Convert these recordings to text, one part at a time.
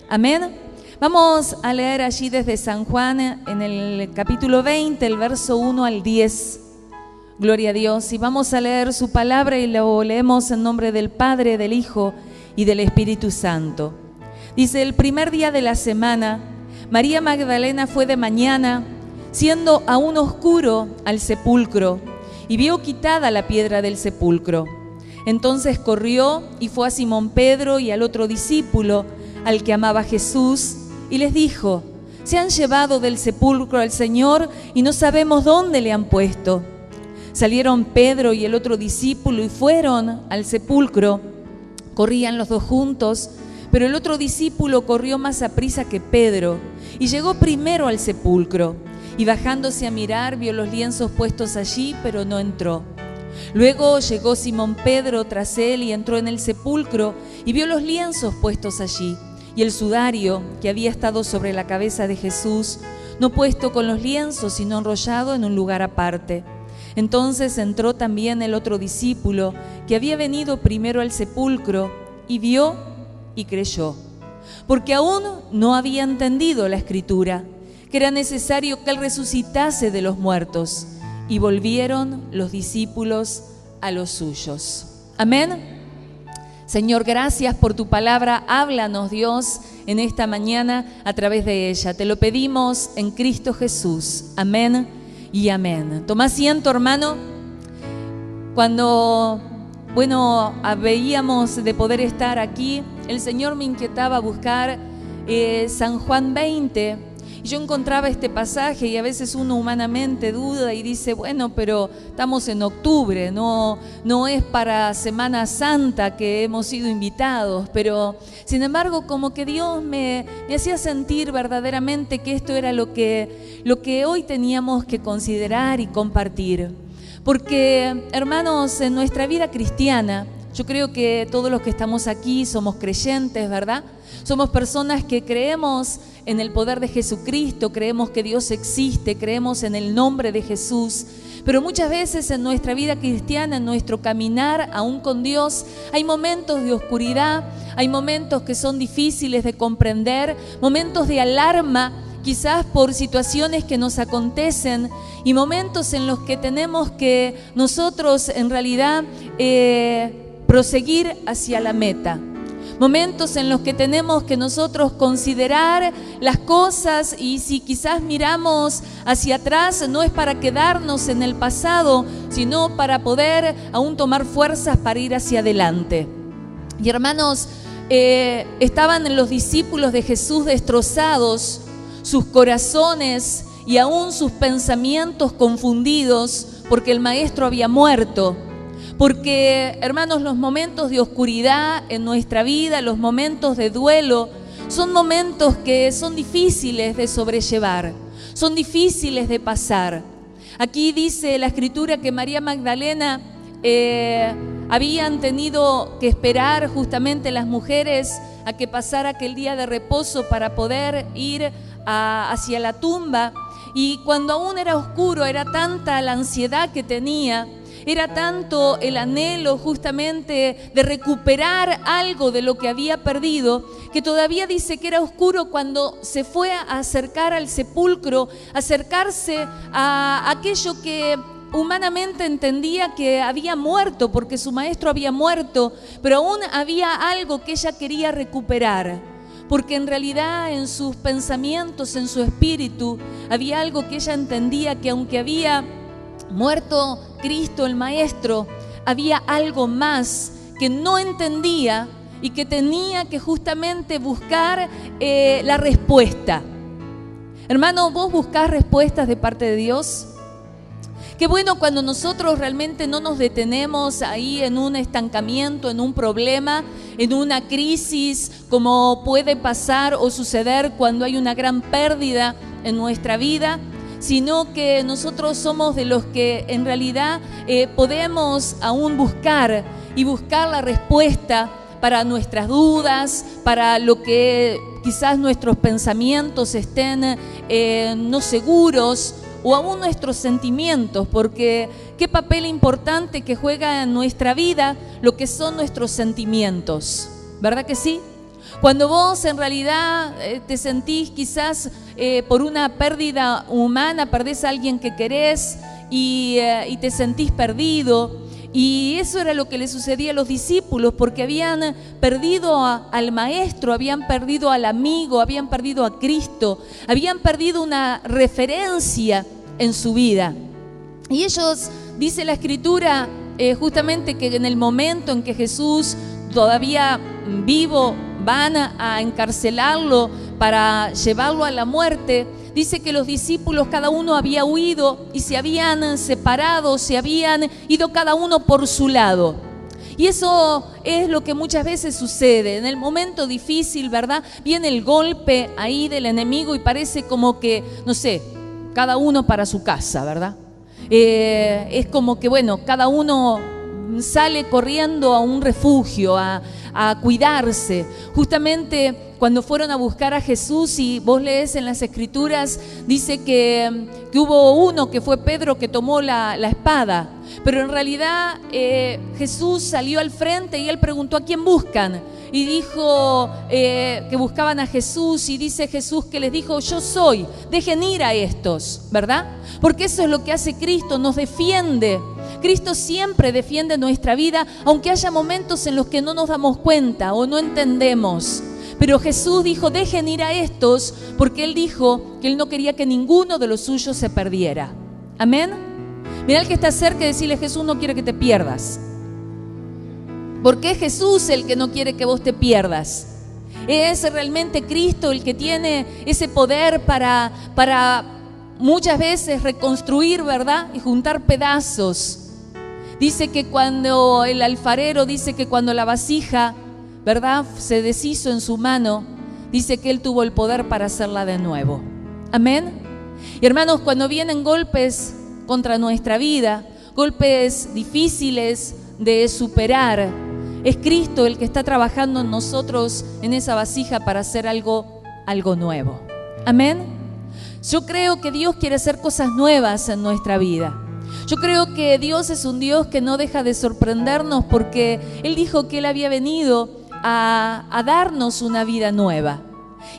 Amén. Vamos a leer allí desde San Juan en el capítulo 20, el verso 1 al 10. Gloria a Dios. Y vamos a leer su palabra y lo leemos en nombre del Padre, del Hijo y del Espíritu Santo. Dice: el primer día de la semana, María Magdalena fue de mañana, siendo aún oscuro, al sepulcro, y vio quitada la piedra del sepulcro. Entonces corrió y fue a Simón Pedro y al otro discípulo, al que amaba Jesús, y les dijo: se han llevado del sepulcro al Señor y no sabemos dónde le han puesto. Salieron Pedro y el otro discípulo y fueron al sepulcro. Corrían los dos juntos, pero el otro discípulo corrió más aprisa que Pedro y llegó primero al sepulcro. Y bajándose a mirar, vio los lienzos puestos allí, pero no entró. Luego llegó Simón Pedro tras él y entró en el sepulcro y vio los lienzos puestos allí y el sudario que había estado sobre la cabeza de Jesús, no puesto con los lienzos, sino enrollado en un lugar aparte. Entonces entró también el otro discípulo que había venido primero al sepulcro y vio y creyó, porque aún no había entendido la Escritura, que era necesario que él resucitase de los muertos. Y volvieron los discípulos a los suyos. Amén. Señor, gracias por tu palabra. Háblanos, Dios, en esta mañana a través de ella. Te lo pedimos en Cristo Jesús. Amén y amén. Toma asiento, hermano. Cuando, veíamos de poder estar aquí, el Señor me inquietaba buscar San Juan 20. Yo encontraba este pasaje y a veces uno humanamente duda y dice, bueno, pero estamos en octubre, no es para Semana Santa que hemos sido invitados, pero sin embargo como que Dios me hacía sentir verdaderamente que esto era lo que hoy teníamos que considerar y compartir. Porque, hermanos, en nuestra vida cristiana, yo creo que todos los que estamos aquí somos creyentes, ¿verdad? Somos personas que creemos en el poder de Jesucristo, creemos que Dios existe, creemos en el nombre de Jesús. Pero muchas veces en nuestra vida cristiana, en nuestro caminar aún con Dios, hay momentos de oscuridad, hay momentos que son difíciles de comprender, momentos de alarma, quizás por situaciones que nos acontecen y momentos en los que tenemos que nosotros en realidad proseguir hacia la meta. Momentos en los que tenemos que nosotros considerar las cosas y si quizás miramos hacia atrás no es para quedarnos en el pasado, sino para poder aún tomar fuerzas para ir hacia adelante. Y hermanos, estaban los discípulos de Jesús destrozados, sus corazones y aún sus pensamientos confundidos porque el maestro había muerto. Porque, hermanos, los momentos de oscuridad en nuestra vida, los momentos de duelo, son momentos que son difíciles de sobrellevar, son difíciles de pasar. Aquí dice la Escritura que María Magdalena habían tenido que esperar justamente las mujeres a que pasara aquel día de reposo para poder ir hacia la tumba. Y cuando aún era oscuro, era tanta la ansiedad que tenía, era tanto el anhelo justamente de recuperar algo de lo que había perdido, que todavía dice que era oscuro cuando se fue a acercar al sepulcro, acercarse a aquello que humanamente entendía que había muerto, porque su maestro había muerto, pero aún había algo que ella quería recuperar. Porque en realidad en sus pensamientos, en su espíritu, había algo que ella entendía que aunque había muerto Cristo el Maestro, había algo más que no entendía y que tenía que justamente buscar la respuesta. Hermano, ¿vos buscás respuestas de parte de Dios? Qué bueno cuando nosotros realmente no nos detenemos ahí en un estancamiento, en un problema, en una crisis, como puede pasar o suceder cuando hay una gran pérdida en nuestra vida, sino que nosotros somos de los que en realidad podemos aún buscar la respuesta para nuestras dudas, para lo que quizás nuestros pensamientos estén no seguros, o aún nuestros sentimientos, porque qué papel importante que juega en nuestra vida lo que son nuestros sentimientos, ¿verdad que sí? Cuando vos en realidad te sentís quizás por una pérdida humana, perdés a alguien que querés y te sentís perdido. Y eso era lo que le sucedía a los discípulos, porque habían perdido al maestro, habían perdido al amigo, habían perdido a Cristo, habían perdido una referencia en su vida. Y ellos, dice la Escritura, justamente que en el momento en que Jesús, todavía vivo, van a encarcelarlo para llevarlo a la muerte, dice que los discípulos cada uno había huido y se habían separado, se habían ido cada uno por su lado. Y eso es lo que muchas veces sucede. En el momento difícil, ¿verdad? Viene el golpe ahí del enemigo y parece como que, no sé, cada uno para su casa, ¿verdad? Es como que, bueno, cada uno sale corriendo a un refugio, a cuidarse. Justamente cuando fueron a buscar a Jesús, y vos lees en las Escrituras, dice que hubo uno que fue Pedro que tomó la espada, pero en realidad Jesús salió al frente y él preguntó: ¿a quién buscan? Y dijo que buscaban a Jesús, y dice Jesús que les dijo: yo soy, dejen ir a estos, ¿verdad? Porque eso es lo que hace Cristo, nos defiende. Cristo siempre defiende nuestra vida, aunque haya momentos en los que no nos damos cuenta o no entendemos. Pero Jesús dijo: dejen ir a estos, porque Él dijo que Él no quería que ninguno de los suyos se perdiera. Amén. Mirá al que está cerca y decirle: Jesús no quiere que te pierdas. Porque es Jesús el que no quiere que vos te pierdas. Es realmente Cristo el que tiene ese poder para muchas veces reconstruir, ¿verdad? Y juntar pedazos. Dice que cuando el alfarero, dice que cuando la vasija, ¿verdad?, se deshizo en su mano, dice que Él tuvo el poder para hacerla de nuevo. Amén. Y hermanos, cuando vienen golpes contra nuestra vida, golpes difíciles de superar, es Cristo el que está trabajando en nosotros, en esa vasija, para hacer algo nuevo. Amén. Yo creo que Dios quiere hacer cosas nuevas en nuestra vida. Yo creo que Dios es un Dios que no deja de sorprendernos, porque Él dijo que Él había venido a darnos una vida nueva.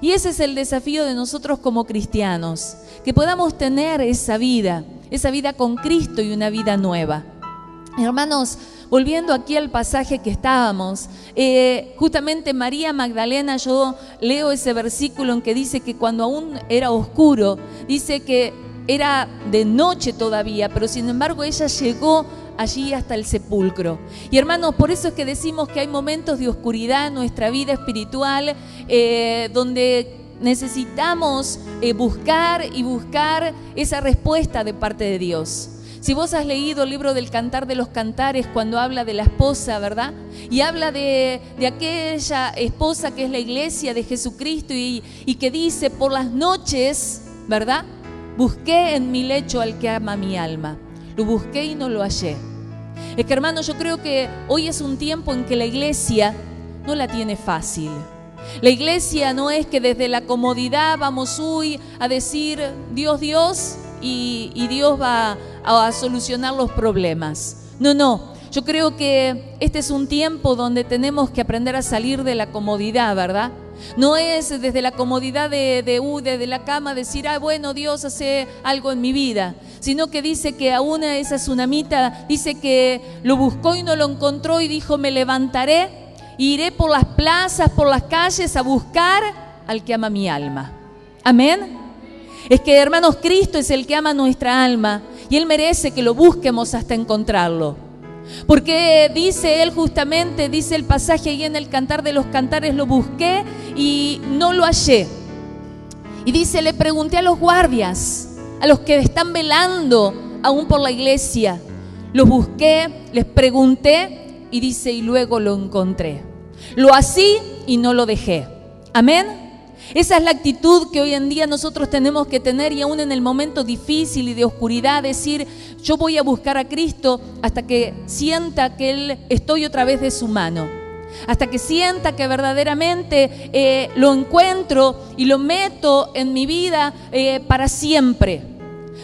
Y ese es el desafío de nosotros como cristianos, que podamos tener esa vida con Cristo y una vida nueva. Hermanos, volviendo aquí al pasaje que estábamos, justamente María Magdalena, yo leo ese versículo en que dice que cuando aún era oscuro, dice que era de noche todavía, pero sin embargo ella llegó allí hasta el sepulcro. Y hermanos, por eso es que decimos que hay momentos de oscuridad en nuestra vida espiritual, donde necesitamos buscar esa respuesta de parte de Dios. Si vos has leído el libro del Cantar de los Cantares, cuando habla de la esposa, ¿verdad? Y habla de aquella esposa que es la iglesia de Jesucristo, y que dice: por las noches, ¿verdad?, busqué en mi lecho al que ama mi alma. Lo busqué y no lo hallé. Es que, hermano, yo creo que hoy es un tiempo en que la iglesia no la tiene fácil. La iglesia no es que desde la comodidad vamos hoy a decir Dios, y Dios va a solucionar los problemas. No. Yo creo que este es un tiempo donde tenemos que aprender a salir de la comodidad, ¿verdad? No es desde la comodidad desde la cama decir: bueno, Dios hace algo en mi vida, sino que dice que aún esa tsunamita dice que lo buscó y no lo encontró, y dijo: me levantaré e iré por las plazas, por las calles, a buscar al que ama mi alma. Amén. Es que, hermanos, Cristo es el que ama nuestra alma, y Él merece que lo busquemos hasta encontrarlo. Porque dice Él, justamente, dice el pasaje ahí en el Cantar de los Cantares: lo busqué y no lo hallé. Y dice: le pregunté a los guardias, a los que están velando aún por la iglesia. Los busqué, les pregunté, y dice: y luego lo encontré. Lo así y no lo dejé. Amén. Esa es la actitud que hoy en día nosotros tenemos que tener, y aún en el momento difícil y de oscuridad, decir: yo voy a buscar a Cristo hasta que sienta que Él estoy otra vez de su mano, hasta que sienta que verdaderamente lo encuentro y lo meto en mi vida para siempre,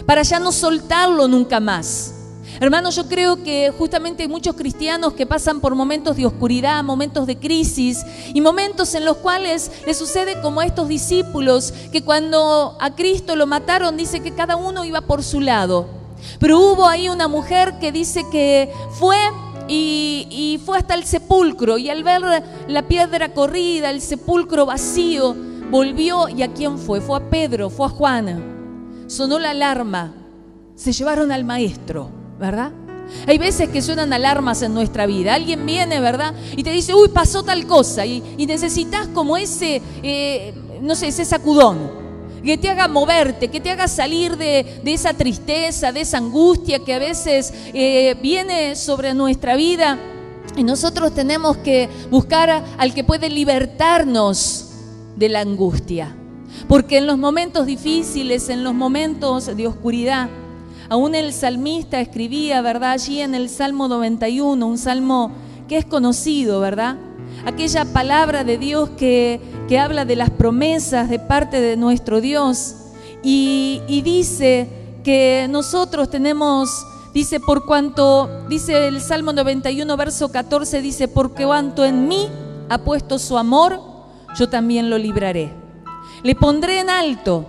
para ya no soltarlo nunca más. Hermanos, yo creo que justamente hay muchos cristianos que pasan por momentos de oscuridad, momentos de crisis y momentos en los cuales les sucede como a estos discípulos que cuando a Cristo lo mataron dice que cada uno iba por su lado. Pero hubo ahí una mujer que dice que fue y fue hasta el sepulcro y al ver la piedra corrida, el sepulcro vacío, volvió. ¿Y a quién fue? Fue a Pedro, fue a Juan. Sonó la alarma, se llevaron al maestro, ¿verdad? Hay veces que suenan alarmas en nuestra vida. Alguien viene, ¿verdad? Y te dice, uy, pasó tal cosa. Y necesitas como ese, ese sacudón que te haga moverte, que te haga salir de esa tristeza, de esa angustia que a veces viene sobre nuestra vida. Y nosotros tenemos que buscar al que puede libertarnos de la angustia. Porque en los momentos difíciles, en los momentos de oscuridad, aún el salmista escribía, ¿verdad? Allí en el Salmo 91, un salmo que es conocido, ¿verdad? Aquella palabra de Dios que habla de las promesas de parte de nuestro Dios. Y dice que nosotros tenemos, dice, por cuanto, dice el Salmo 91, verso 14, dice, porque cuanto en mí ha puesto su amor, yo también lo libraré. Le pondré en alto,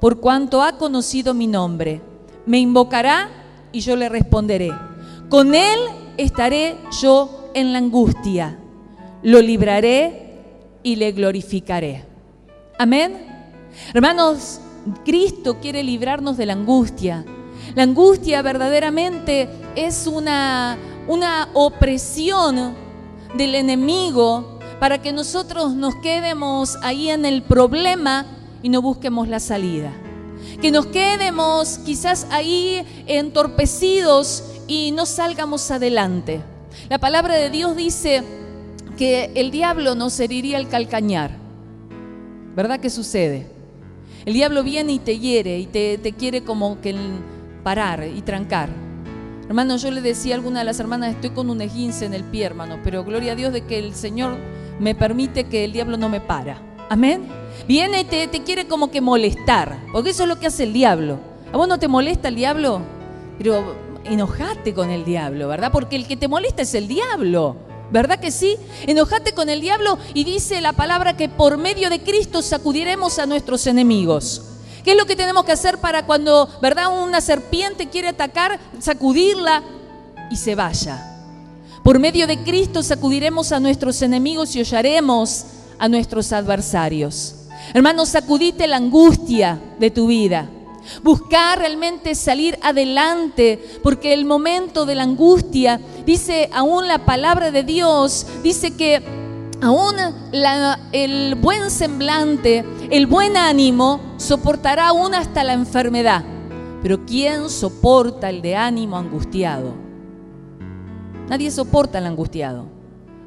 por cuanto ha conocido mi nombre. Me invocará y yo le responderé. Con él estaré yo en la angustia. Lo libraré y le glorificaré. Amén. Hermanos, Cristo quiere librarnos de la angustia. La angustia verdaderamente es una opresión del enemigo para que nosotros nos quedemos ahí en el problema y no busquemos la salida. Que nos quedemos quizás ahí entorpecidos y no salgamos adelante. La palabra de Dios dice que el diablo nos heriría el calcañar. ¿Verdad que sucede? El diablo viene y te hiere y te quiere como que parar y trancar. Hermano, yo le decía a alguna de las hermanas, estoy con un esguince en el pie, hermano, pero gloria a Dios de que el Señor me permite que el diablo no me para. Amén. Viene y te quiere como que molestar, porque eso es lo que hace el diablo. ¿A vos no te molesta el diablo? Pero enojate con el diablo, ¿verdad? Porque el que te molesta es el diablo, ¿verdad que sí? Enojate con el diablo y dice la palabra que por medio de Cristo sacudiremos a nuestros enemigos. ¿Qué es lo que tenemos que hacer para cuando, ¿verdad?, una serpiente quiere atacar, sacudirla y se vaya? Por medio de Cristo sacudiremos a nuestros enemigos y hollaremos a nuestros adversarios. Hermanos, sacudite la angustia de tu vida. Buscar realmente salir adelante, porque el momento de la angustia, dice aún la palabra de Dios, dice que aún el buen semblante, el buen ánimo, soportará aún hasta la enfermedad. Pero ¿quién soporta el de ánimo angustiado? Nadie soporta al angustiado.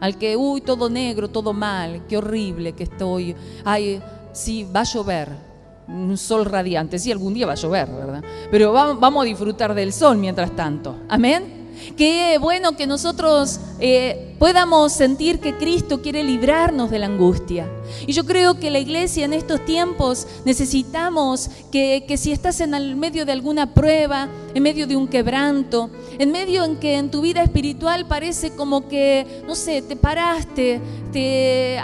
Al que, todo negro, todo mal, qué horrible que estoy. Ay, sí, va a llover, un sol radiante. Sí, algún día va a llover, ¿verdad? Pero vamos a disfrutar del sol mientras tanto. Amén. Qué bueno que nosotros podamos sentir que Cristo quiere librarnos de la angustia. Y yo creo que la iglesia en estos tiempos necesitamos que si estás en el medio de alguna prueba, en medio de un quebranto, en medio en que en tu vida espiritual parece como que, no sé, te paraste,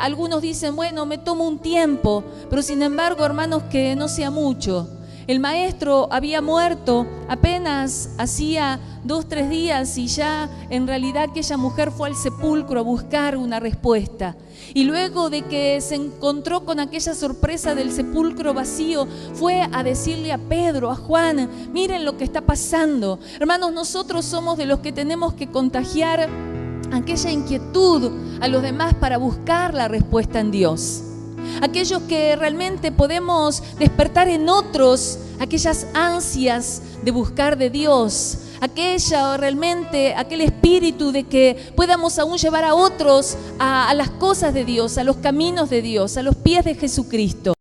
algunos dicen, bueno, me tomo un tiempo, pero sin embargo, hermanos, que no sea mucho. El maestro había muerto apenas hacía 2-3 días y ya en realidad aquella mujer fue al sepulcro a buscar una respuesta. Y luego de que se encontró con aquella sorpresa del sepulcro vacío, fue a decirle a Pedro, a Juan, miren lo que está pasando. Hermanos, nosotros somos de los que tenemos que contagiar aquella inquietud a los demás para buscar la respuesta en Dios. Aquellos que realmente podemos despertar en otros aquellas ansias de buscar de Dios, aquel espíritu de que podamos aún llevar a otros a las cosas de Dios, a los caminos de Dios, a los pies de Jesucristo.